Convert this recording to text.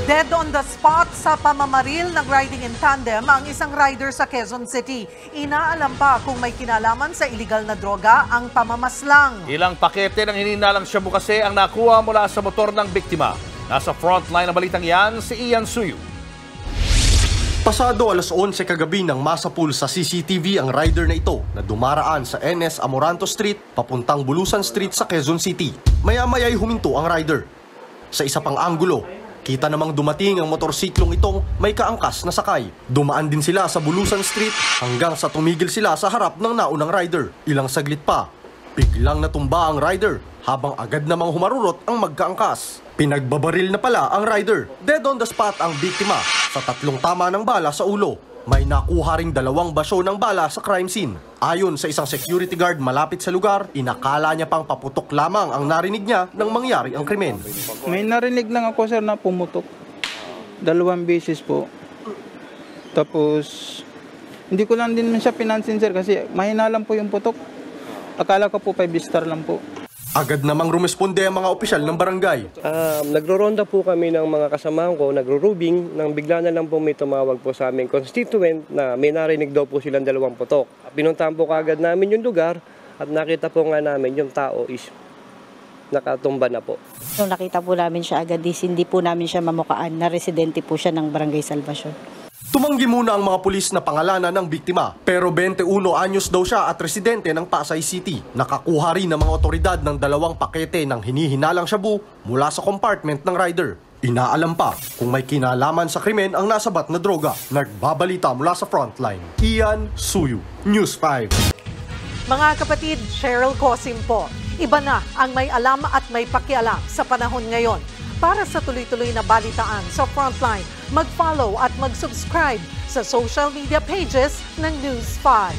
Dead on the spot sa pamamaril ng riding in tandem ang isang rider sa Quezon City. Inaalam pa kung may kinalaman sa iligal na droga ang pamamaslang. Ilang pakete ng hininalang shabu kasi ang nakuha mula sa motor ng biktima. Nasa frontline ng balitang yan, si Ian Suyu. Pasado alas 11 kagabi nang masapul sa CCTV ang rider na ito na dumaraan sa NS Amoranto Street papuntang Bulusan Street sa Quezon City. Maya-maya'y huminto ang rider. Sa isa pang anggulo, kita namang dumating ang motorsiklong itong may kaangkas na sakay. Dumaan din sila sa Bulusan Street hanggang sa tumigil sila sa harap ng naunang rider. Ilang saglit pa, biglang natumba ang rider habang agad namang humarurot ang magkaangkas. Pinagbabaril na pala ang rider. Dead on the spot ang biktima sa 3 tama ng bala sa ulo. May nakuha ring 2 basyo ng bala sa crime scene. Ayon sa isang security guard malapit sa lugar, inakala niya pang paputok lamang ang narinig niya nang mangyari ang krimen. May narinig lang ako, sir, na pumutok. 2 beses po. Tapos, hindi ko lang din siya pinansin, sir, kasi mahina lang po yung putok. Akala ko po 5-star lang po. Agad namang rumesponde ang mga opisyal ng barangay. Nagro-ronda po kami ng mga kasamahan ko, nagro-rubing, nang bigla na lang po may tumawag po sa aming constituent na may narinig daw po silang 2 putok. Pinuntahan po kaagad namin yung lugar at nakita po nga namin yung tao is nakatumba na po. Nung nakita po namin siya agad, hindi po namin siya mamukaan na residente po siya ng Barangay Salvacion. Tumanggi muna ang mga pulis na pangalanan ng biktima, pero 21 anyos daw siya at residente ng Pasay City. Nakakuha rin ng mga otoridad ng 2 pakete ng hinihinalang shabu mula sa compartment ng rider. Inaalam pa kung may kinalaman sa krimen ang nasabat na droga. Nagbabalita mula sa frontline, Ian Suyu, News 5. Mga kapatid, Cheryl Cosim po. Iba na ang may alam at may pakialam sa panahon ngayon. Para sa tuloy-tuloy na balitaan sa Frontline, mag-follow at mag-subscribe sa social media pages ng News 5.